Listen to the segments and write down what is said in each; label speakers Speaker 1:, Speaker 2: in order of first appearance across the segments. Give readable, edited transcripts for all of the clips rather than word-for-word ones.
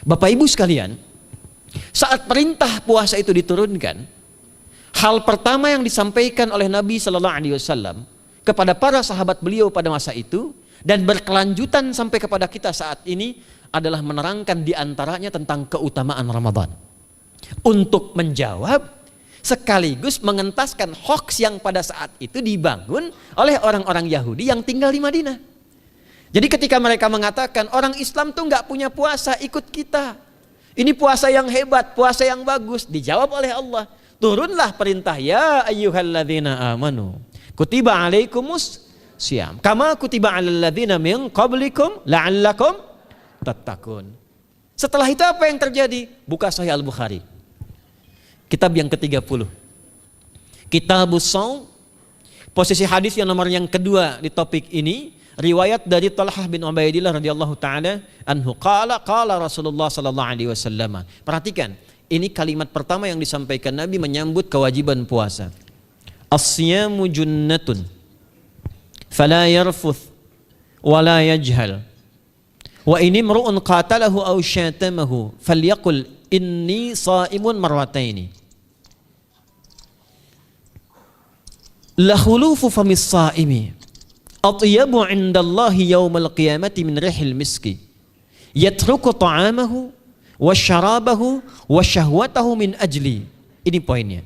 Speaker 1: Bapak Ibu sekalian, saat perintah puasa itu diturunkan, hal pertama yang disampaikan oleh Nabi Sallallahu Alaihi Wasallam kepada para sahabat beliau pada masa itu dan berkelanjutan sampai kepada kita saat ini adalah menerangkan diantaranya tentang keutamaan Ramadan. Untuk menjawab sekaligus mengentaskan hoaks yang pada saat itu dibangun oleh orang-orang Yahudi yang tinggal di Madinah. Jadi ketika mereka mengatakan orang Islam tuh nggak punya puasa, ikut kita. Ini puasa yang hebat, puasa yang bagus. Dijawab oleh Allah, turunlah perintah, ya ayyuhalladzina amanu kutiba alaikumus syiyam kama kutiba alal ladzina min qablikum la'allakum tattaqun. Setelah itu apa yang terjadi? Buka Sahih Al-Bukhari, kitab yang ke-30, Kitabus Shaum, posisi hadis yang nomor yang kedua di topik ini, riwayat dari Talhah bin Ubaidillah radhiyallahu taala anhu qala Rasulullah sallallahu alaihi wasallam. Perhatikan, ini kalimat pertama yang disampaikan Nabi menyambut kewajiban puasa. As-siyamu junnatun fala yarfuth wala yajhal wa in imru'un qatalahu aw syatamahu falyaqul inni sha'imun marwataini. La khulufu famis sha'imi atyabu 'indallahi yaumal qiyamati min rihil miski yatruku ta'amahu wa syarabahu wa syahwatahu min ajli. Ini poinnya.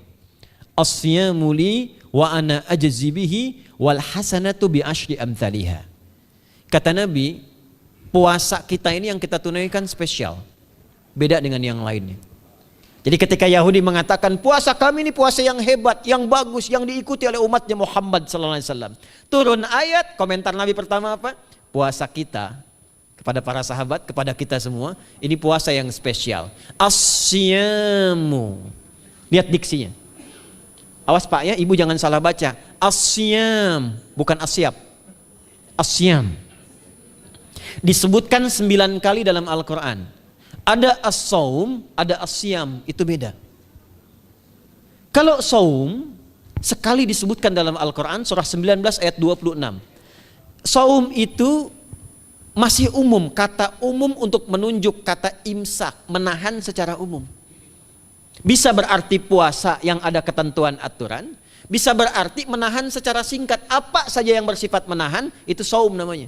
Speaker 1: As-siyamu li wa ana ajzi bihi wal hasanatu bi asyri amthaliha. Kata Nabi, puasa kita ini yang kita tunaikan spesial, beda dengan yang lainnya. Jadi ketika Yahudi mengatakan puasa kami ini puasa yang hebat, yang bagus, yang diikuti oleh umatnya Muhammad sallallahu alaihi wasallam, turun ayat, komentar Nabi pertama apa? Puasa kita kepada para sahabat, kepada kita semua, ini puasa yang spesial. As-siyamu. Lihat diksinya. Awas Pak ya, Ibu jangan salah baca. As-siyam, bukan asyab. As-siyam. Disebutkan 9 kali dalam Al-Quran. Ada as-saum, ada as-siyam, itu beda. Kalau saum, sekali disebutkan dalam Al-Quran, surah 19 ayat 26. Saum itu masih umum, kata umum untuk menunjuk kata imsak, menahan secara umum. Bisa berarti puasa yang ada ketentuan aturan, bisa berarti menahan secara singkat. Apa saja yang bersifat menahan, itu saum namanya.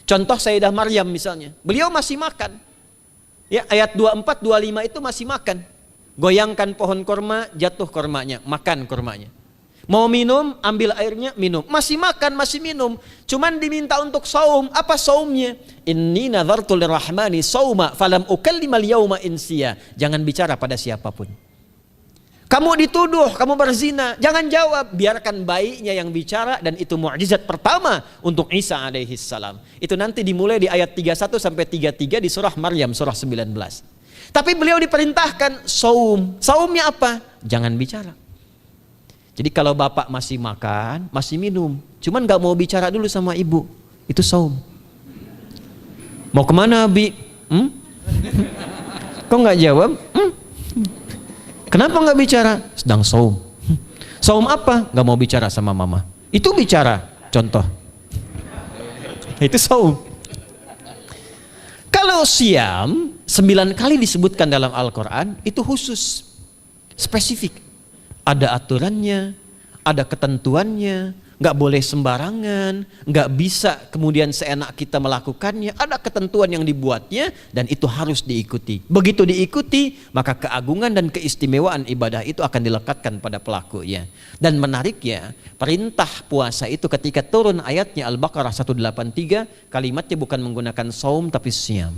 Speaker 1: Contoh Sayyidah Maryam misalnya, beliau masih makan. Ya, ayat 24, 25 itu masih makan. Goyangkan pohon korma, jatuh kormanya, makan kormanya. Mau minum, ambil airnya, minum. Masih makan, masih minum. Cuman diminta untuk saum. Apa saumnya? Inni nadhartu lirrahmani sauma falam ukallimal yauma insiya. Jangan bicara pada siapapun. Kamu dituduh, kamu berzina, jangan jawab. Biarkan bayinya yang bicara, dan itu mukjizat pertama untuk Isa alaihi salam. Itu nanti dimulai di ayat 31 sampai 33 di surah Maryam, surah 19. Tapi beliau diperintahkan saum. Saumnya apa? Jangan bicara. Jadi kalau bapak masih makan, masih minum, cuman gak mau bicara dulu sama ibu, itu saum. Mau kemana Bi? Kok gak jawab? Kenapa gak bicara? Sedang saum. Saum apa? Gak mau bicara sama mama. Itu bicara, contoh. Itu saum. Kalau siam, 9 kali disebutkan dalam Al-Quran, itu khusus, spesifik. Ada aturannya, ada ketentuannya, nggak boleh sembarangan, nggak bisa kemudian seenak kita melakukannya. Ada ketentuan yang dibuatnya dan itu harus diikuti. Begitu diikuti, maka keagungan dan keistimewaan ibadah itu akan dilekatkan pada pelakunya. Dan menariknya, perintah puasa itu ketika turun ayatnya Al-Baqarah 183, kalimatnya bukan menggunakan saum tapi siyam.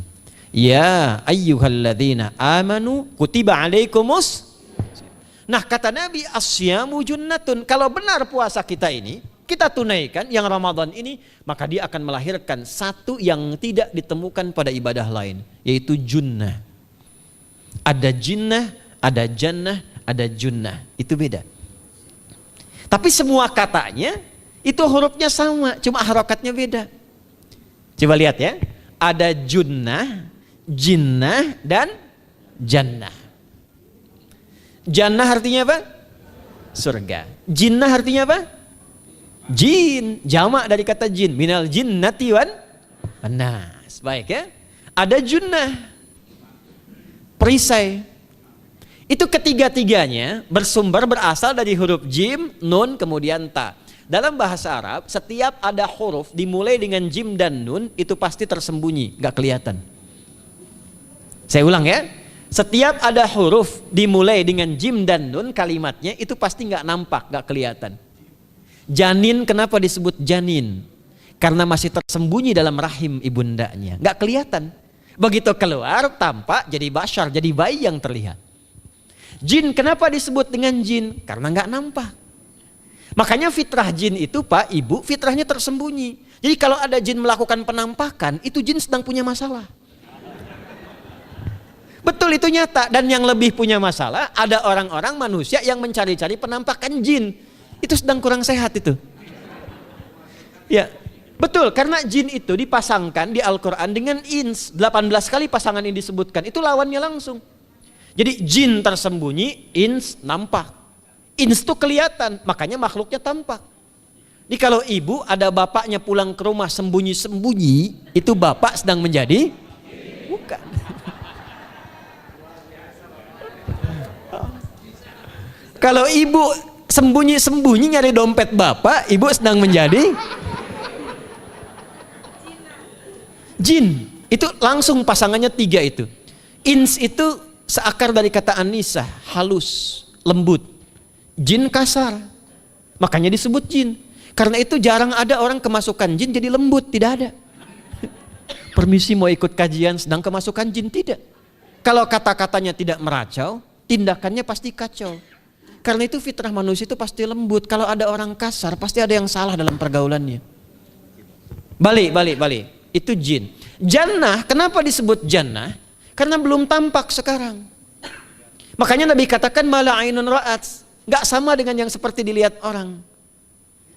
Speaker 1: Ya ayyuhalladzina amanu kutiba alaikumus. Nah kata Nabi, asyamu junnatun. Kalau benar puasa kita ini, kita tunaikan yang Ramadan ini, maka dia akan melahirkan satu yang tidak ditemukan pada ibadah lain, yaitu junnah. Ada jinnah, ada jannah, ada junnah. Itu beda. Tapi semua katanya, itu hurufnya sama, cuma harokatnya beda. Coba lihat ya, ada junnah, jinnah, dan jannah. Jannah artinya apa? Surga. Jinnah artinya apa? Jin. Jamak dari kata jin. Minal jinnati wan nas. Baik ya. Ada junnah. perisai. Itu ketiga-tiganya berasal dari huruf jim, nun, kemudian ta. Dalam bahasa Arab, setiap ada huruf dimulai dengan jim dan nun itu pasti tersembunyi, gak kelihatan. Saya ulang ya, setiap ada huruf dimulai dengan jim dan nun kalimatnya itu pasti gak nampak, gak kelihatan. Janin kenapa disebut janin? Karena masih tersembunyi dalam rahim ibundanya, gak kelihatan. Begitu keluar tampak jadi bashar, jadi bayi yang terlihat. Jin kenapa disebut dengan jin? Karena nggak nampak. Makanya fitrah jin itu Pak, Ibu, fitrahnya tersembunyi. Jadi kalau ada jin melakukan penampakan, itu jin sedang punya masalah. Betul, itu nyata. Dan yang lebih punya masalah, ada orang-orang manusia yang mencari-cari penampakan jin. Itu sedang kurang sehat itu. Ya, betul, karena jin itu dipasangkan di Al-Quran dengan ins. 18 kali pasangan ini disebutkan, itu lawannya langsung. Jadi jin tersembunyi, ins nampak. Ins itu kelihatan, makanya makhluknya tampak. Jadi kalau ibu ada bapaknya pulang ke rumah sembunyi-sembunyi, itu bapak sedang menjadi? Bukan. Kalau ibu sembunyi-sembunyi nyari dompet bapak, ibu sedang menjadi? Jin. Itu langsung pasangannya 3 itu. Ins itu seakar dari kata anisah, halus, lembut. Jin kasar, makanya disebut jin. Karena itu jarang ada orang kemasukan jin jadi lembut, tidak ada. Permisi mau ikut kajian sedang kemasukan jin, tidak. Kalau kata-katanya tidak meracau, tindakannya pasti kacau. Karena itu fitrah manusia itu pasti lembut. Kalau ada orang kasar pasti ada yang salah dalam pergaulannya. Balik. Itu jin. Jannah, kenapa disebut jannah? Karena belum tampak sekarang. Makanya Nabi katakan mala ainun ra'at, nggak sama dengan yang seperti dilihat orang.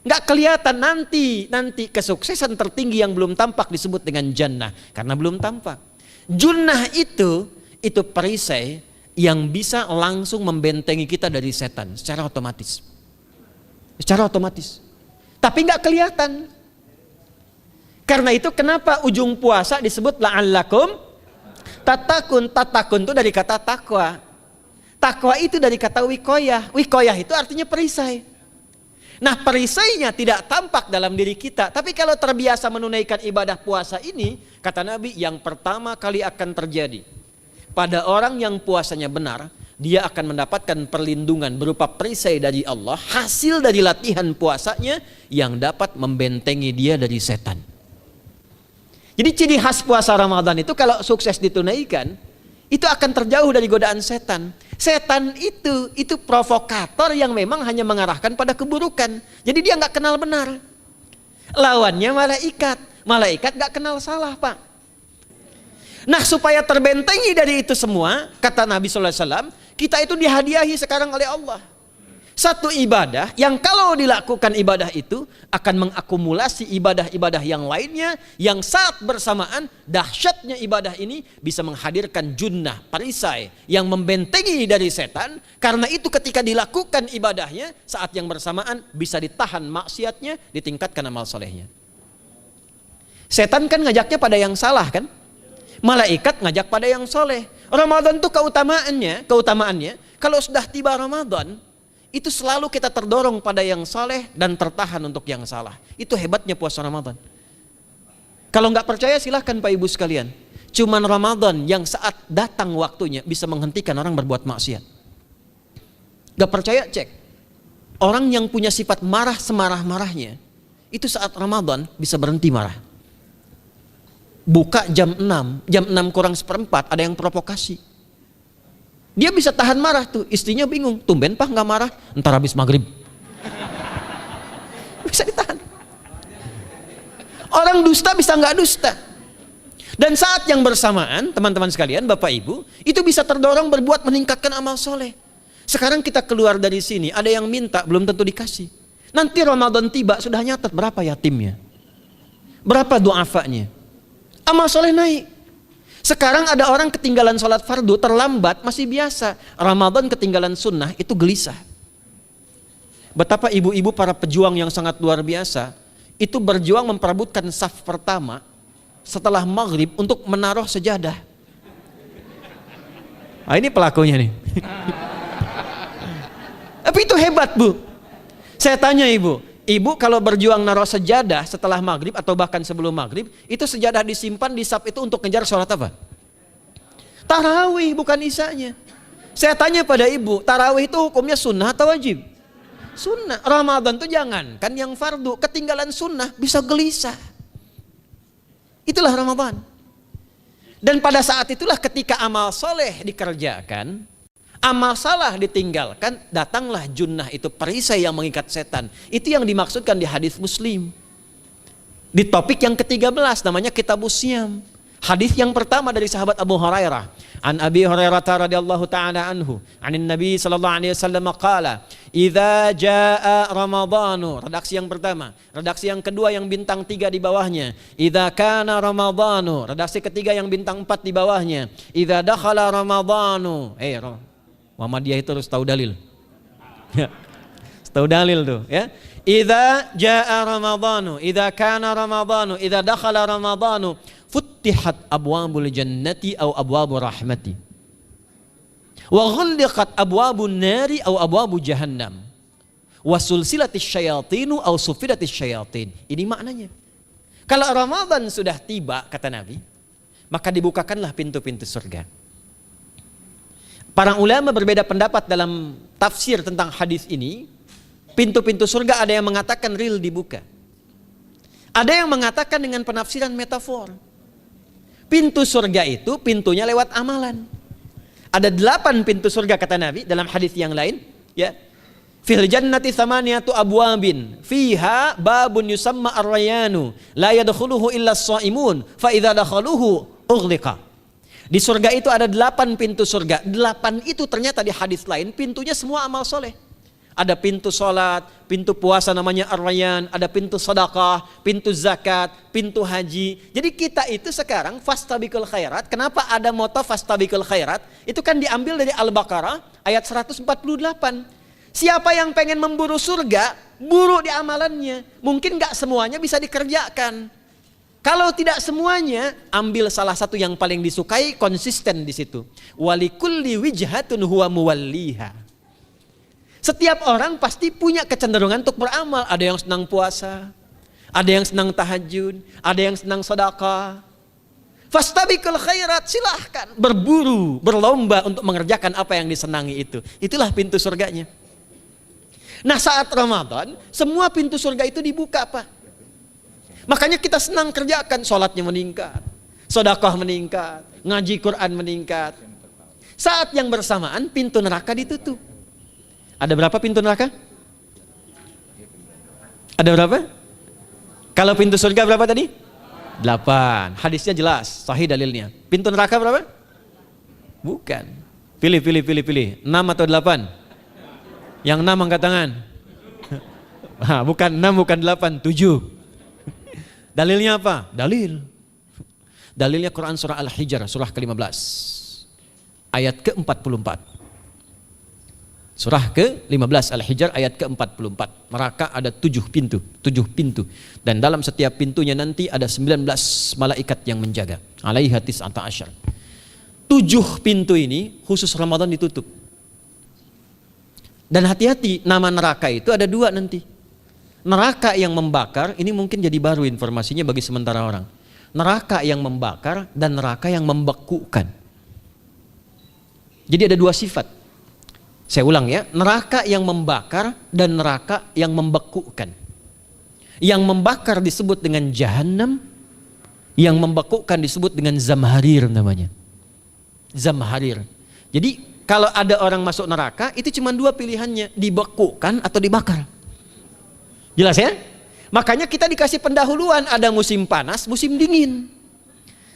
Speaker 1: Nggak kelihatan, nanti kesuksesan tertinggi yang belum tampak disebut dengan jannah karena belum tampak. Junnah itu perisai yang bisa langsung membentengi kita dari setan secara otomatis. Tapi nggak kelihatan. Karena itu kenapa ujung puasa disebut la'allakum tatakun itu dari kata takwa. Takwa itu dari kata wikoyah. Wikoyah itu artinya perisai. Nah, perisainya tidak tampak dalam diri kita. Tapi kalau terbiasa menunaikan ibadah puasa ini, kata Nabi, yang pertama kali akan terjadi pada orang yang puasanya benar, dia akan mendapatkan perlindungan berupa perisai dari Allah, hasil dari latihan puasanya yang dapat membentengi dia dari setan. Jadi ciri khas puasa Ramadan itu kalau sukses ditunaikan, itu akan terjauh dari godaan setan. Setan itu provokator yang memang hanya mengarahkan pada keburukan. Jadi dia nggak kenal benar. Lawannya malaikat. Malaikat nggak kenal salah, Pak. Nah, supaya terbentengi dari itu semua, kata Nabi SAW, kita itu dihadiahi sekarang oleh Allah. Satu ibadah yang kalau dilakukan ibadah itu akan mengakumulasi ibadah-ibadah yang lainnya, yang saat bersamaan dahsyatnya ibadah ini bisa menghadirkan junnah, perisai yang membentengi dari setan. Karena itu ketika dilakukan ibadahnya, saat yang bersamaan bisa ditahan maksiatnya, ditingkatkan amal solehnya. Setan kan ngajaknya pada yang salah kan? Malaikat ngajak pada yang soleh. Ramadan itu keutamaannya kalau sudah tiba Ramadan, itu selalu kita terdorong pada yang saleh dan tertahan untuk yang salah. Itu hebatnya puasa Ramadan. Kalau nggak percaya silahkan Pak Ibu sekalian. Cuman Ramadan yang saat datang waktunya bisa menghentikan orang berbuat maksiat. Gak percaya cek. Orang yang punya sifat marah semarah-marahnya, itu saat Ramadan bisa berhenti marah. Buka jam 6 kurang seperempat ada yang provokasi. Dia bisa tahan marah tuh, istrinya bingung, tumben Pak nggak marah, entar habis maghrib. Bisa ditahan. Orang dusta bisa nggak dusta. Dan saat yang bersamaan, teman-teman sekalian, Bapak Ibu, itu bisa terdorong berbuat meningkatkan amal soleh. Sekarang kita keluar dari sini, ada yang minta, belum tentu dikasih. Nanti Ramadan tiba, sudah nyatet berapa yatimnya, berapa du'afanya. Amal soleh naik. Sekarang ada orang ketinggalan sholat fardu terlambat masih biasa. Ramadan ketinggalan sunnah itu gelisah. Betapa ibu-ibu para pejuang yang sangat luar biasa itu berjuang memperebutkan saf pertama setelah maghrib untuk menaruh sejadah. Ah, ini pelakunya nih. Tapi itu hebat, Bu. Saya tanya ibu kalau berjuang naruh sejadah setelah maghrib atau bahkan sebelum maghrib, itu sejadah disimpan di saf itu untuk ngejar sholat apa? Tarawih, bukan isanya. Saya tanya pada ibu, tarawih itu hukumnya sunnah atau wajib? Sunnah. Ramadan tuh jangan, kan yang fardu, ketinggalan sunnah bisa gelisah. Itulah Ramadan. Dan pada saat itulah ketika amal soleh dikerjakan, amal salah ditinggalkan, datanglah junnah, itu perisai yang mengikat setan. Itu yang dimaksudkan di hadis Muslim. Di topik yang ke-13 namanya Kitabus Syam. Hadis yang pertama dari sahabat Abu Hurairah. An Abi Hurairah radhiyallahu ta'ala anhu, anin Nabi sallallahu alaihi wasallam qala, "Idza jaa Ramadhanu." Redaksi yang pertama. Redaksi yang kedua yang bintang 3 di bawahnya. "Idza kana Ramadhanu." Redaksi ketiga yang bintang 4 di bawahnya. "Idza dakhala Ramadhanu." Muhammadiyah itu harus tahu dalil. Ya. Tahu dalil tuh, ya. Idza jaa Ramadhanu, idza kana Ramadhanu, idza dakhala Ramadhanu, futtihat abwabul jannati aw abwabur rahmati. Wa ghulliqat abwabun nari aw abwabu jahannam. Wa sulsilatis syayatinu aw sufidatis syayatin. Ini maknanya. Kalau Ramadan sudah tiba, kata Nabi, maka dibukakanlah pintu-pintu surga. Para ulama berbeda pendapat dalam tafsir tentang hadis ini. Pintu-pintu surga ada yang mengatakan real dibuka. Ada yang mengatakan dengan penafsiran metafor. Pintu surga itu pintunya lewat amalan. Ada 8 pintu surga kata Nabi dalam hadis yang lain, ya. Fil jannati thamaniyatu abwabin fiha babun yusamma ar-rayanu la yadkhuluhu illa as-shaimun fa idza dakhaluhu ughliqa. Di surga itu ada 8 pintu surga. 8 itu ternyata di hadis lain pintunya semua amal soleh. Ada pintu sholat, pintu puasa namanya ar-rayyan, ada pintu sedekah, pintu zakat, pintu haji. Jadi kita itu sekarang fastabiqul khairat. Kenapa ada moto fastabiqul khairat? Itu kan diambil dari Al-Baqarah ayat 148. Siapa yang pengen memburu surga, buru di amalannya. Mungkin gak semuanya bisa dikerjakan. Kalau tidak semuanya, ambil salah satu yang paling disukai, konsisten di situ. Walikulli wijhatun huwa muwalliha. Setiap orang pasti punya kecenderungan untuk beramal. Ada yang senang puasa, ada yang senang tahajud, ada yang senang sedekah. Fastabiqul khairat, silahkan berburu, berlomba untuk mengerjakan apa yang disenangi itu. Itulah pintu surganya. Nah, saat Ramadan, semua pintu surga itu dibuka, Pak. Makanya kita senang kerjakan, sholatnya meningkat, sedekah meningkat, ngaji Quran meningkat. Saat yang bersamaan pintu neraka ditutup. Ada berapa pintu neraka? Ada berapa? Kalau pintu surga berapa tadi? 8. Hadisnya jelas, sahih dalilnya. Pintu neraka berapa? Bukan. Pilih. 6 atau 8? Yang 6 angkat tangan. Bukan 6, bukan 8, 7. Dalilnya apa? Dalilnya Quran surah Al-Hijr, surah ke-15. Ayat ke-44. Surah ke-15 Al-Hijr ayat ke-44. Neraka ada 7 pintu. Dan dalam setiap pintunya nanti ada 19 malaikat yang menjaga. Alaiha tis'ata asyar. 7 pintu ini khusus Ramadan ditutup. Dan hati-hati, nama neraka itu ada 2 nanti. Neraka yang membakar, ini mungkin jadi baru informasinya bagi sementara orang. Neraka yang membakar dan neraka yang membekukan. Jadi ada 2 sifat. Saya ulang ya, neraka yang membakar dan neraka yang membekukan. Yang membakar disebut dengan Jahannam, yang membekukan disebut dengan Zamharir namanya. Zamharir. Jadi kalau ada orang masuk neraka, itu cuma 2 pilihannya, dibekukan atau dibakar. Jelas ya? Makanya kita dikasih pendahuluan, ada musim panas, musim dingin.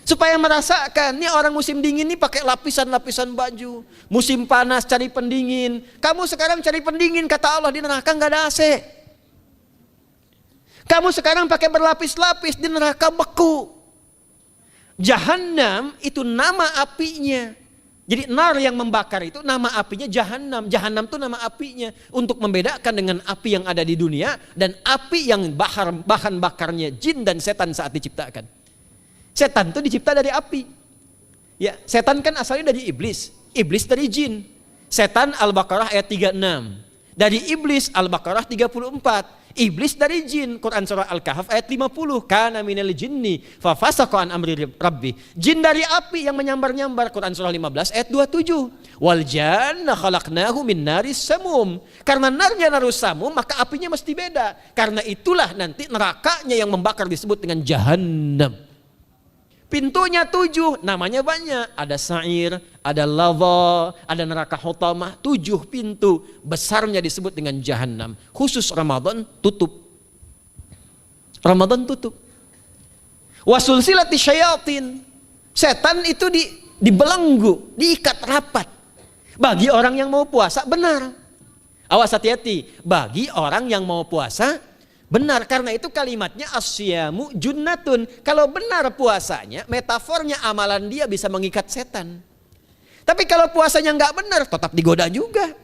Speaker 1: Supaya merasakan, nih orang musim dingin nih pakai lapisan-lapisan baju. Musim panas cari pendingin. Kamu sekarang cari pendingin, kata Allah, di neraka nggak ada AC. Kamu sekarang pakai berlapis-lapis, di neraka beku. Jahannam itu nama apinya. Jadi nar yang membakar itu nama apinya Jahannam. Jahannam itu nama apinya. Untuk membedakan dengan api yang ada di dunia dan api yang bahan bakarnya jin dan setan saat diciptakan. Setan itu dicipta dari api. Ya, setan kan asalnya dari iblis. iblis dari jin. Setan Al-Baqarah ayat 36. Dari iblis Al-Baqarah 34. Iblis dari jin, Quran surah Al-Kahf ayat 50. Kana minal jinni fafasaqa an amri rabbi. Jin dari api yang menyambar-nyambar, Quran surah 15 ayat 27. Wal janna khalaqnahu min naris samum. Karena narnya narus samum, maka apinya mesti beda. Karena itulah nanti nerakanya yang membakar disebut dengan Jahannam. Pintunya 7, namanya banyak. Ada sa'ir, ada lava, ada neraka hutamah. 7 pintu besarnya disebut dengan Jahannam. Khusus Ramadan tutup. Ramadan tutup. Wasulsilati syayatin. Setan itu dibelenggu, diikat rapat. Bagi orang yang mau puasa benar. Awas hati-hati. Bagi orang yang mau puasa benar, karena itu kalimatnya asyamu junnatun. Kalau benar puasanya, metafornya amalan dia bisa mengikat setan. Tapi kalau puasanya nggak benar, tetap digoda juga.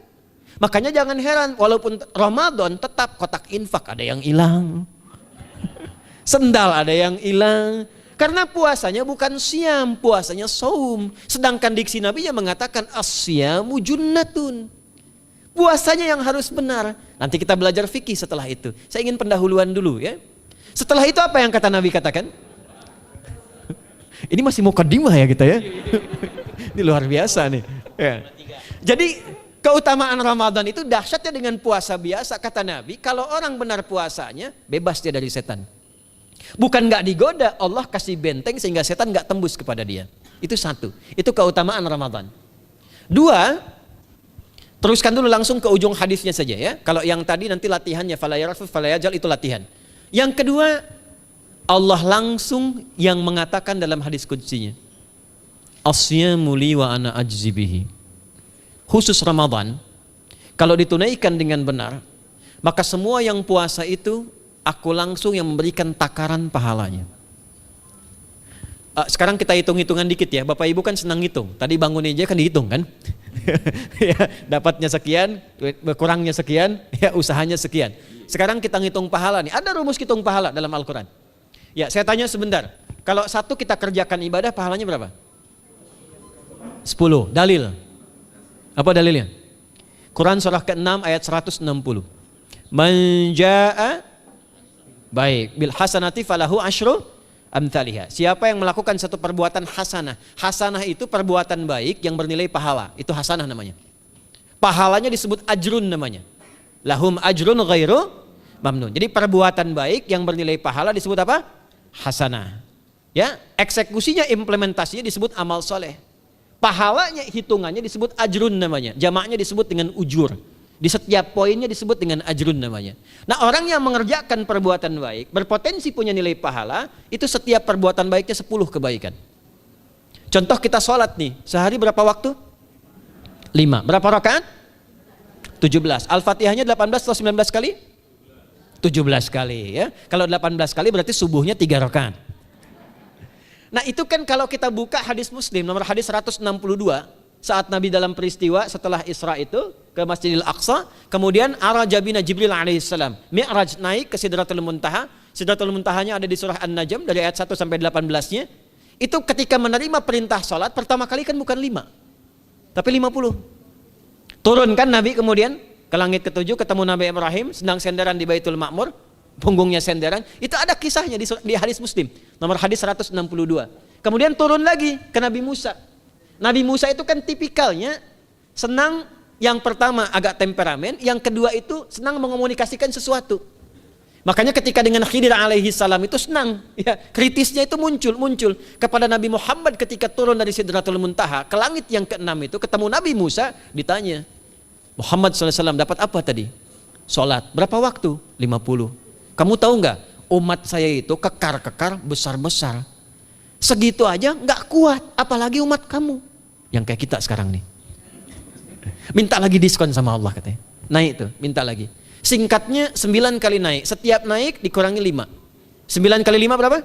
Speaker 1: Makanya jangan heran, walaupun Ramadan tetap kotak infak ada yang hilang. Sendal ada yang hilang. Karena puasanya bukan siam, puasanya saum. Sedangkan diksi Nabi yang mengatakan asyamu junnatun. Puasanya yang harus benar. Nanti kita belajar fikih setelah itu. Saya ingin pendahuluan dulu ya. Setelah itu apa yang kata Nabi katakan? Ini masih mukadimah ya kita ya. Ini luar biasa nih. Ya. Jadi keutamaan Ramadan itu dahsyatnya dengan puasa biasa. Kata Nabi, kalau orang benar puasanya, bebas dia dari setan. Bukan gak digoda, Allah kasih benteng sehingga setan gak tembus kepada dia. Itu satu. Itu keutamaan Ramadan. 2, teruskan dulu langsung ke ujung hadisnya saja ya. Kalau yang tadi nanti latihannya fala yarfuf fala yajal, itu latihan. Yang kedua, Allah langsung yang mengatakan dalam hadis qudsinya, asyamu li wa ana ajzi bihi. Khusus Ramadan, kalau ditunaikan dengan benar, maka semua yang puasa itu aku langsung yang memberikan takaran pahalanya. Sekarang kita hitung-hitungan dikit ya. Bapak Ibu kan senang hitung. Tadi bangun aja kan dihitung kan. Ya, dapatnya sekian, kurangnya sekian, ya usahanya sekian. Sekarang kita ngitung pahala nih. Ada rumus hitung pahala dalam Al-Quran. Ya, saya tanya sebentar. Kalau satu kita kerjakan ibadah, pahalanya berapa? 10. Dalil. Apa dalilnya? Quran surah ke-6 ayat 160. Man jaa baik bil hasanati falahu asyru amthaliha. Siapa yang melakukan satu perbuatan hasanah. Hasanah itu perbuatan baik yang bernilai pahala. Itu hasanah namanya. Pahalanya disebut ajrun namanya. Lahum ajrun ghairu mamnun. Jadi perbuatan baik yang bernilai pahala disebut apa? Hasanah. Ya, eksekusinya, implementasinya disebut amal soleh. Pahalanya, hitungannya disebut ajrun namanya. Jamaknya disebut dengan ujur. Di setiap poinnya disebut dengan ajrun namanya. Nah, orang yang mengerjakan perbuatan baik berpotensi punya nilai pahala, itu setiap perbuatan baiknya 10 kebaikan. Contoh kita sholat nih, sehari berapa waktu? 5. Berapa rakaat? 17. Al-Fatihahnya 18 atau 19 kali? 17 kali ya. Kalau 18 kali berarti subuhnya 3 rakaat. Nah, itu kan kalau kita buka hadis Muslim nomor hadis 162, saat Nabi dalam peristiwa setelah Isra itu ke Masjidil Aqsa, kemudian araja bina Jibril alaihissalam, Mi'raj naik ke Sidratul Muntaha. Sidratul Muntahanya ada di surah An-Najm dari ayat 1 sampai 18-nya. Itu ketika menerima perintah salat pertama kali kan bukan 5, tapi 50. Turun kan Nabi kemudian ke langit ke-7, ketemu Nabi Ibrahim sedang senderan di Baitul Ma'mur, punggungnya senderan. Itu ada kisahnya di hadis Muslim nomor hadis 162. Kemudian turun lagi ke Nabi Musa. Nabi Musa itu kan tipikalnya senang, yang pertama agak temperamen, yang kedua itu senang mengomunikasikan sesuatu. Makanya ketika dengan Khidir alaihi salam itu senang, ya, kritisnya itu muncul kepada Nabi Muhammad ketika turun dari Sidratul Muntaha ke langit yang ke-6 itu ketemu Nabi Musa, ditanya, Muhammad SAW dapat apa tadi? Sholat. Berapa waktu? 50. Kamu tahu nggak? Umat saya itu kekar-kekar besar-besar. Segitu aja nggak kuat, apalagi umat kamu yang kayak kita sekarang nih. Minta lagi diskon sama Allah katanya. Naik tuh, minta lagi. Singkatnya 9 kali naik. Setiap naik dikurangi 5. 9 kali 5 berapa?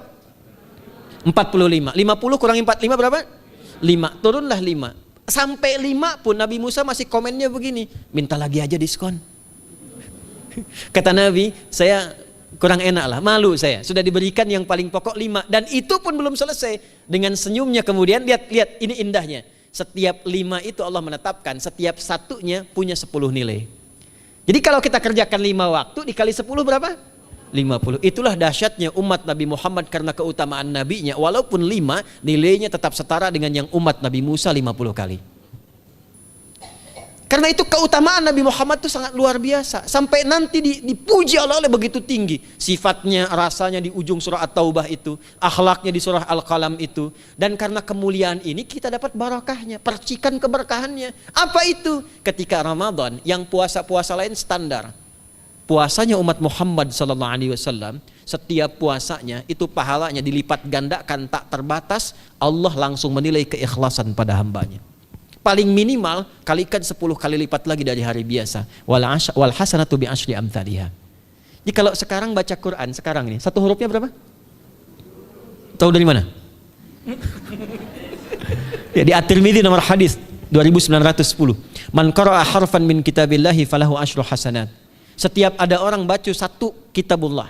Speaker 1: 45. 50 kurangi 45 berapa? 5. Turunlah 5. Sampai 5 pun Nabi Musa masih komennya begini. Minta lagi aja diskon. Kata Nabi, saya kurang enak lah, malu saya. Sudah diberikan yang paling pokok 5. Dan itu pun belum selesai. Dengan senyumnya kemudian, lihat ini indahnya. Setiap 5 itu Allah menetapkan, setiap satunya punya 10 nilai. Jadi kalau kita kerjakan 5 waktu dikali 10 berapa? 50. Itulah dahsyatnya umat Nabi Muhammad karena keutamaan nabinya. Walaupun 5, nilainya tetap setara dengan yang umat Nabi Musa 50 kali. Karena itu keutamaan Nabi Muhammad itu sangat luar biasa. Sampai nanti dipuji Allah oleh begitu tinggi. Sifatnya, rasanya di ujung surah At-Taubah itu. Akhlaknya di surah Al-Qalam itu. Dan karena kemuliaan ini kita dapat barakahnya. Percikan keberkahannya. Apa itu? Ketika Ramadan yang puasa-puasa lain standar. Puasanya umat Muhammad SAW, setiap puasanya itu pahalanya dilipat gandakan tak terbatas. Allah langsung menilai keikhlasan pada hambanya. Paling minimal kalikan 10 kali lipat lagi dari hari biasa. Wal hasanatu bi asyri amthaliha. Jadi kalau sekarang baca Quran sekarang ini, satu hurufnya berapa? Tahu dari mana? Ya, di At-Tirmidzi nomor hadis 2910. Man qara'a harfan min kitabillahi falahu asyru hasanat. Setiap ada orang baca satu kitabullah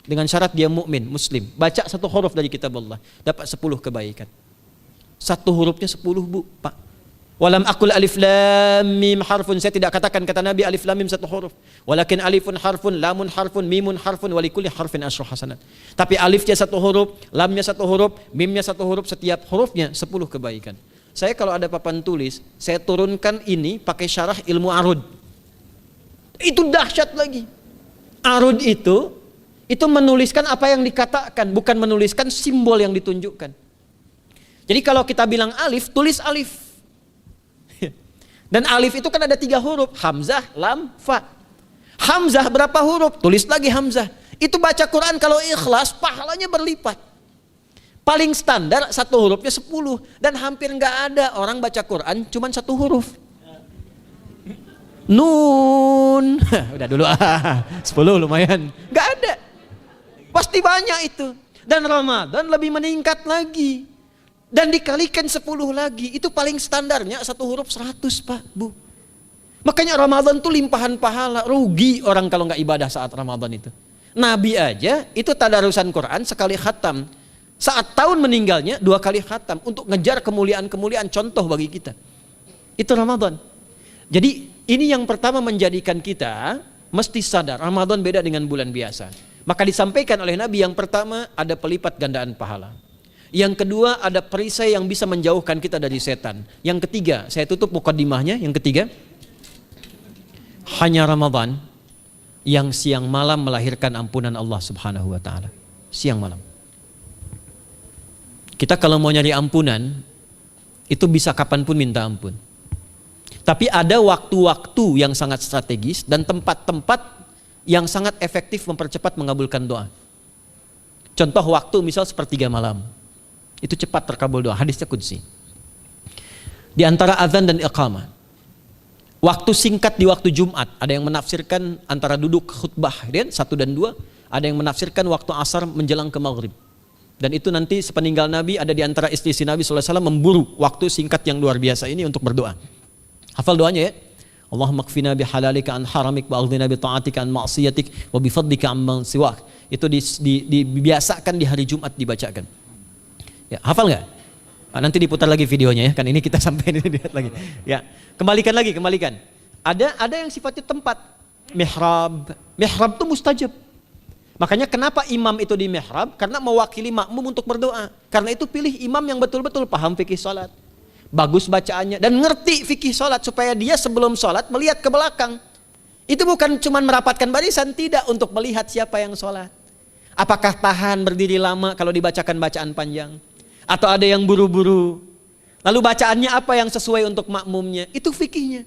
Speaker 1: dengan syarat dia mukmin, muslim, baca satu huruf dari kitabullah, dapat 10 kebaikan. Satu hurufnya 10, Bu, Pak. Walam aqul alif lam mim harfun, saya tidak katakan kata Nabi alif lam mim satu huruf. Walakin alifun harfun, lamun harfun, mimun harfun, walikulli harfin asyru hasanat. Tapi alifnya satu huruf, lamnya satu huruf, mimnya satu huruf, setiap hurufnya 10 kebaikan. Saya kalau ada papan tulis, saya turunkan ini pakai syarah ilmu arud. Itu dahsyat lagi. Arud itu menuliskan apa yang dikatakan, bukan menuliskan simbol yang ditunjukkan. Jadi kalau kita bilang alif, tulis alif. Dan alif itu kan ada 3 huruf, hamzah, lam, fa. Hamzah berapa huruf? Tulis lagi hamzah. Itu baca Quran kalau ikhlas, pahalanya berlipat. Paling standar satu hurufnya 10. Dan hampir nggak ada orang baca Quran cuman satu huruf. Nun. Udah dulu 10 lumayan. Nggak ada. Pasti banyak itu. Dan Ramadan lebih meningkat lagi. Dan dikalikan 10 lagi, itu paling standarnya satu huruf 100, Pak, Bu. Makanya Ramadan itu limpahan pahala. Rugi orang kalau nggak ibadah saat Ramadan itu. Nabi aja itu tadarusan Quran sekali khatam. Saat tahun meninggalnya 2 kali khatam untuk ngejar kemuliaan-kemuliaan contoh bagi kita. Itu Ramadan. Jadi ini yang pertama menjadikan kita mesti sadar Ramadan beda dengan bulan biasa. Maka disampaikan oleh Nabi yang pertama ada pelipat gandaan pahala. Yang kedua ada perisai yang bisa menjauhkan kita dari setan. Yang ketiga, saya tutup mukadimahnya. Yang ketiga, hanya Ramadan yang siang malam melahirkan ampunan Allah Subhanahu wa taala. Siang malam. Kita kalau mau nyari ampunan itu bisa kapanpun minta ampun. Tapi ada waktu-waktu yang sangat strategis dan tempat-tempat yang sangat efektif mempercepat mengabulkan doa. Contoh waktu misal sepertiga malam. Itu cepat terkabul doa, hadisnya qudsi. Di antara azan dan iqamah. Waktu singkat di waktu Jumat, ada yang menafsirkan antara duduk khutbah 1 dan 2, ada yang menafsirkan waktu asar menjelang ke maghrib. Dan itu nanti sepeninggal Nabi ada di antara istri Nabi SAW memburu waktu singkat yang luar biasa ini untuk berdoa. Hafal doanya ya. Allahumma kfina bihalalika an haramik wa aghdina bi ta'atika an ma'siyatik wa bi fadlika amman siwak. Itu dibiasakan di hari Jumat dibacakan. Ya, hafal nggak? Nanti diputar lagi videonya ya, kan ini kita sampai ini lihat lagi. Ya, kembalikan. Ada yang sifatnya tempat. Mihrab itu mustajab. Makanya kenapa imam itu di mihrab? Karena mewakili makmum untuk berdoa. Karena itu pilih imam yang betul-betul paham fikih salat, bagus bacaannya dan ngerti fikih salat supaya dia sebelum salat melihat ke belakang. Itu bukan cuma merapatkan barisan, tidak, untuk melihat siapa yang salat. Apakah tahan berdiri lama kalau dibacakan bacaan panjang? Atau ada yang buru-buru. Lalu bacaannya apa yang sesuai untuk makmumnya? Itu fikihnya.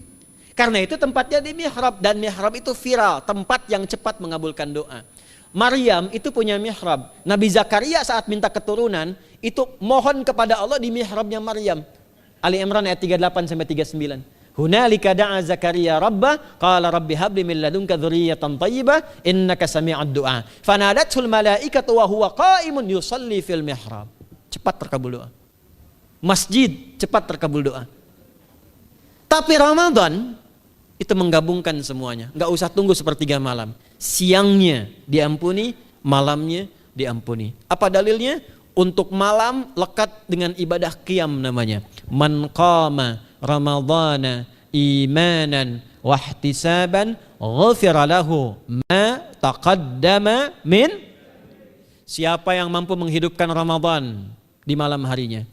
Speaker 1: Karena itu tempatnya di mihrab. Dan mihrab itu viral, tempat yang cepat mengabulkan doa. Maryam itu punya mihrab. Nabi Zakaria saat minta keturunan, itu mohon kepada Allah di mihrabnya Maryam. Ali Imran ayat 38-39. Hunalika da'a Zakaria rabbah qala rabbi habli min ladunka dzurriyyatan thayyibah innaka sami'ud du'a. Fanadatul malaikatu wa huwa qa'imun yusalli fil mihrab. Cepat terkabul doa. Masjid cepat terkabul doa. Tapi Ramadan itu menggabungkan semuanya. Enggak usah tunggu sepertiga malam. Siangnya diampuni, malamnya diampuni. Apa dalilnya? untuk malam lekat dengan ibadah qiyam namanya. Man qama ramadhana imanan wahtisaban ghufira lahu ma taqaddama min. Siapa yang mampu menghidupkan Ramadan di malam harinya.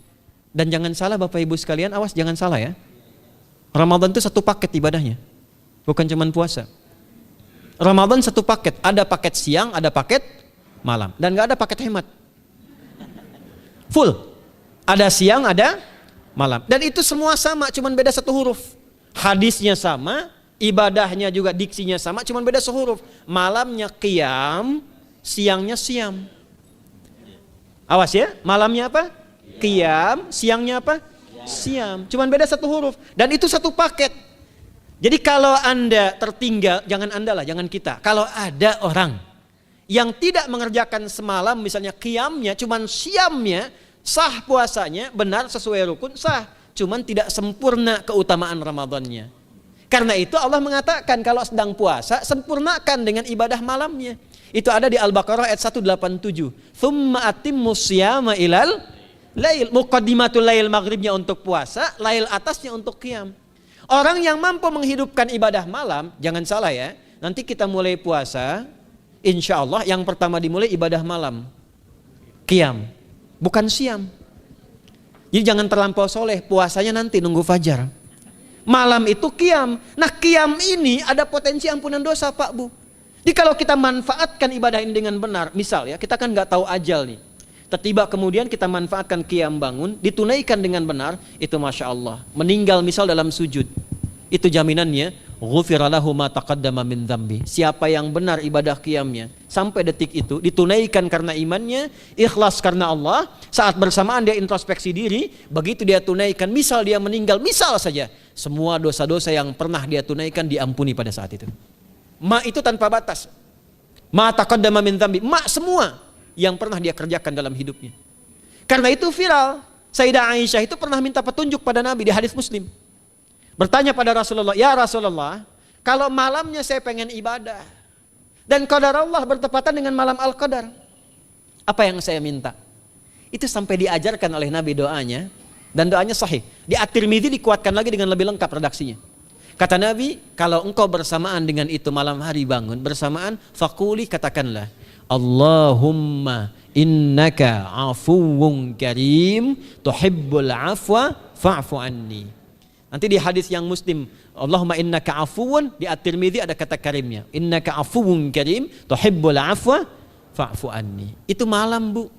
Speaker 1: Dan jangan salah Bapak Ibu sekalian, awas jangan salah ya. Ramadan itu satu paket ibadahnya. Bukan cuma puasa. Ramadan satu paket, ada paket siang, ada paket malam. Dan gak ada paket hemat. Full. Ada siang, ada malam. Dan itu semua sama, cuma beda satu huruf. Hadisnya sama, ibadahnya juga diksinya sama, cuma beda sehuruf. Malamnya qiyam, siangnya siam. Awas ya, malamnya apa? Qiyam, siangnya apa? Siam. Cuma beda satu huruf. Dan itu satu paket. Jadi kalau Anda tertinggal, jangan Anda lah, jangan kita. Kalau ada orang yang tidak mengerjakan semalam, misalnya qiyamnya, cuman siamnya, sah puasanya, benar sesuai rukun, sah. Cuman tidak sempurna keutamaan Ramadannya. Karena itu Allah mengatakan kalau sedang puasa, sempurnakan dengan ibadah malamnya. Itu ada di Al-Baqarah ayat 187. Tsumma atimmus syiyama ilal lail. Muqaddimatul lail maghribnya untuk puasa, lail atasnya untuk qiyam. Orang yang mampu menghidupkan ibadah malam, jangan salah ya. Nanti kita mulai puasa, insya Allah yang pertama dimulai ibadah malam. Qiyam, bukan siam. Jadi jangan terlampau soleh, puasanya nanti nunggu fajar. Malam itu qiyam. Nah qiyam ini ada potensi ampunan dosa Pak Bu. Jadi kalau kita manfaatkan ibadah ini dengan benar, misal ya kita kan nggak tahu ajal nih. Tiba kemudian kita manfaatkan qiyam bangun, ditunaikan dengan benar, itu Masya Allah. Meninggal misal dalam sujud, itu jaminannya, ghufira lahu ma taqaddama min dzambi. Siapa yang benar ibadah qiyamnya, sampai detik itu, ditunaikan karena imannya, ikhlas karena Allah, saat bersamaan dia introspeksi diri, begitu dia tunaikan, misal dia meninggal, misal saja, semua dosa-dosa yang pernah dia tunaikan diampuni pada saat itu. Ma itu tanpa batas. Ma taqaddama min dzambi, ma semua yang pernah dia kerjakan dalam hidupnya. Karena itu viral. Sayyidah Aisyah itu pernah minta petunjuk pada Nabi di hadis Muslim. Bertanya pada Rasulullah, "Ya Rasulullah, kalau malamnya saya pengen ibadah dan qadar Allah bertepatan dengan malam Al-Qadar, apa yang saya minta?" Itu sampai diajarkan oleh Nabi doanya, dan doanya sahih. Di At-Tirmidzi dikuatkan lagi dengan lebih lengkap redaksinya. Kata Nabi, kalau engkau bersamaan dengan itu malam hari bangun, bersamaan, faquli, katakanlah, Allahumma innaka afuwun karim, tuhibbul afwa fa'fu anni. Nanti di hadis yang Muslim, Allahumma innaka afuwun, di At-Tirmidzi ada kata karimnya. Innaka afuwun karim, tuhibbul afwa fa'fu anni. Itu malam Bu.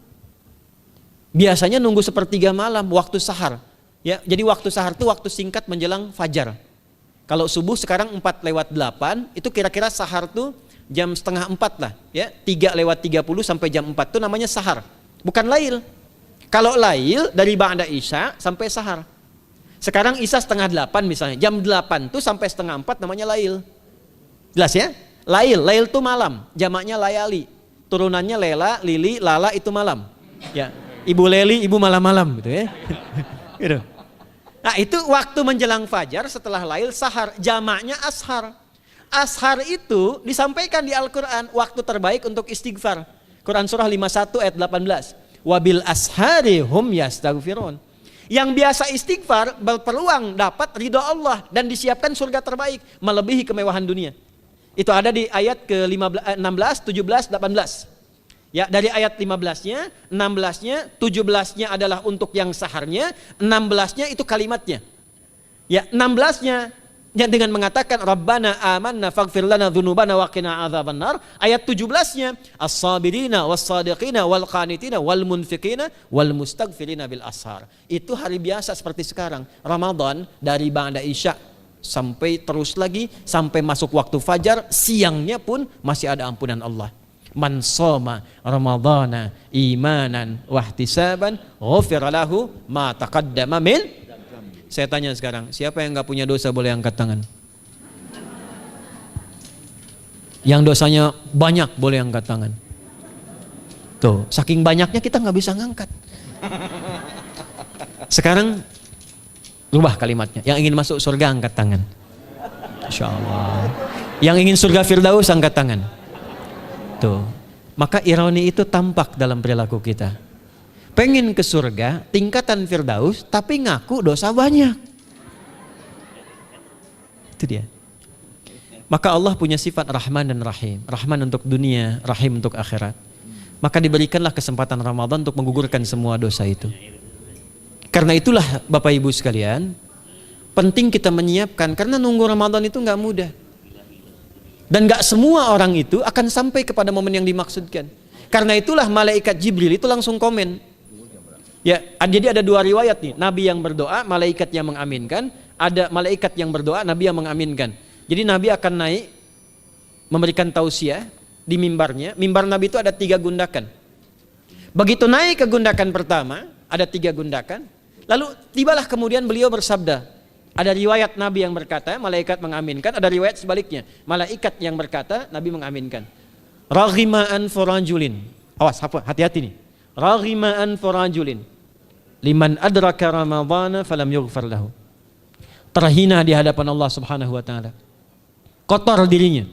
Speaker 1: Biasanya nunggu sepertiga malam, waktu sahar. Ya, jadi waktu sahar itu waktu singkat menjelang fajar. Kalau subuh sekarang 4:08, itu kira-kira sahar tuh jam setengah 4 lah. Ya, 3:30 sampai jam 4 itu namanya sahar. Bukan lail. Kalau lail dari ba'da isya sampai sahar. Sekarang isya setengah 8 misalnya. Jam 8 tuh sampai setengah 4 namanya lail. Jelas ya? Lail tuh malam. Jamaknya layali. Turunannya lela, lili, lala itu malam. Ya, ibu leli, ibu malam-malam gitu ya. Gitu. Nah itu waktu menjelang fajar setelah lail sahar, jamaknya ashar. Ashar itu disampaikan di Al-Quran, waktu terbaik untuk istighfar. Quran surah 51 ayat 18. Wabil ashari hum yastaghfirun. Yang biasa istighfar berpeluang dapat ridho Allah dan disiapkan surga terbaik, melebihi kemewahan dunia. Itu ada di ayat ke-16, 17, 18. Ya, dari ayat 15-nya, 16-nya, 17-nya adalah untuk yang saharnya, 16-nya itu kalimatnya. Ya, 16-nya dengan mengatakan Rabbana amanna faghfir lana dzunubana wa qina adzabannar. Ayat 17-nya as-sabirina was-sadiqina wal qanitina wal munfiqina wal mustaghfirina bil ashar. Itu hari biasa seperti sekarang. Ramadan dari ba'da isya sampai terus lagi sampai masuk waktu fajar, siangnya pun masih ada ampunan Allah. Man shoma ramadhana imanan wahtisaban ghufira lahu ma taqaddama min. Saya tanya sekarang, siapa yang enggak punya dosa boleh angkat tangan? Yang dosanya banyak boleh angkat tangan. Tuh, saking banyaknya kita nggak bisa ngangkat. Sekarang rubah kalimatnya. Yang ingin masuk surga angkat tangan. Insya Allah. Yang ingin surga Firdaus angkat tangan. Tuh, maka ironi itu tampak dalam perilaku kita. pengen ke surga, tingkatan Firdaus, tapi ngaku dosa banyak. Itu dia. Maka Allah punya sifat Rahman dan Rahim. Rahman untuk dunia, Rahim untuk akhirat. Maka diberikanlah kesempatan Ramadan untuk menggugurkan semua dosa itu. Karena itulah Bapak Ibu sekalian, penting kita menyiapkan, karena nunggu Ramadan itu nggak mudah. Dan nggak semua orang itu akan sampai kepada momen yang dimaksudkan. Karena itulah malaikat Jibril itu langsung komen. Ya, jadi ada dua riwayat nih, Nabi yang berdoa, malaikat yang mengaminkan, ada malaikat yang berdoa, Nabi yang mengaminkan. Jadi Nabi akan naik memberikan tausiah di mimbarnya. Mimbar Nabi itu ada 3 gundakan. Begitu naik ke gundakan pertama, ada 3 gundakan. Lalu tibalah kemudian beliau bersabda. Ada riwayat Nabi yang berkata, malaikat mengaminkan. Ada riwayat sebaliknya, malaikat yang berkata, Nabi mengaminkan. Raghima'an forajulin. Awas, hati-hati nih. Raghima'an forajulin. Liman adraka Ramadhana falam yughfar lahu. Terhina di hadapan Allah Subhanahu wa taala. Kotor dirinya.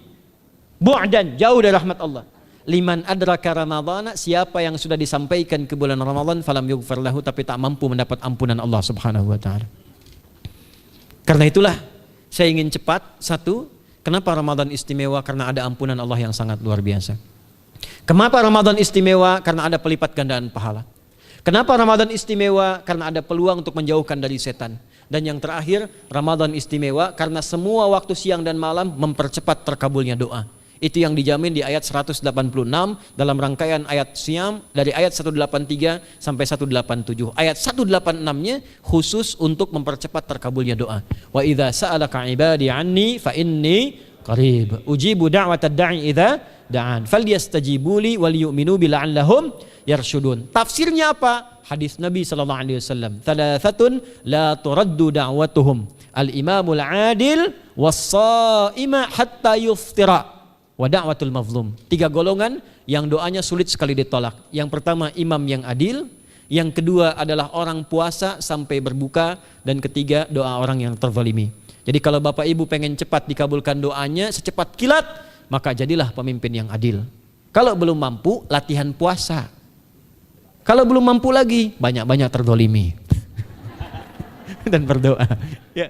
Speaker 1: Bu'dan, jauh dari rahmat Allah. Liman adraka Ramadhana, siapa yang sudah disampaikan ke bulan Ramadan falam yughfar lahu, tapi tak mampu mendapat ampunan Allah Subhanahu wa taala. Karena itulah saya ingin cepat. Satu, kenapa Ramadan istimewa? Karena ada ampunan Allah yang sangat luar biasa. Kenapa Ramadan istimewa? Karena ada pelipat gandaan pahala. Kenapa Ramadan istimewa? Karena ada peluang untuk menjauhkan dari setan. Dan yang terakhir, Ramadan istimewa karena semua waktu siang dan malam mempercepat terkabulnya doa. Itu yang dijamin di ayat 186 dalam rangkaian ayat Siyam dari ayat 183 sampai 187. Ayat 186-nya khusus untuk mempercepat terkabulnya doa. Wa idza sa'alaka 'ibadi 'anni fa inni qarib. Ujibu da'watad da'i idza da'an. Falyastajibu li wal yu'minu bi la'allahum yarshudun. Tafsirnya apa? Hadis Nabi sallallahu alaihi wasallam. Thalathatun la turaddu da'watuhum. Al-imamul 'adil was-sha'ima hatta yuftira. Wa da'watul mazlum. 3 golongan yang doanya sulit sekali ditolak. Yang pertama imam yang adil, yang kedua adalah orang puasa sampai berbuka, dan ketiga doa orang yang terzalimi. Jadi kalau Bapak Ibu pengen cepat dikabulkan doanya secepat kilat, maka jadilah pemimpin yang adil. Kalau belum mampu, latihan puasa. Kalau belum mampu lagi, banyak-banyak terzalimi dan berdoa. Ya.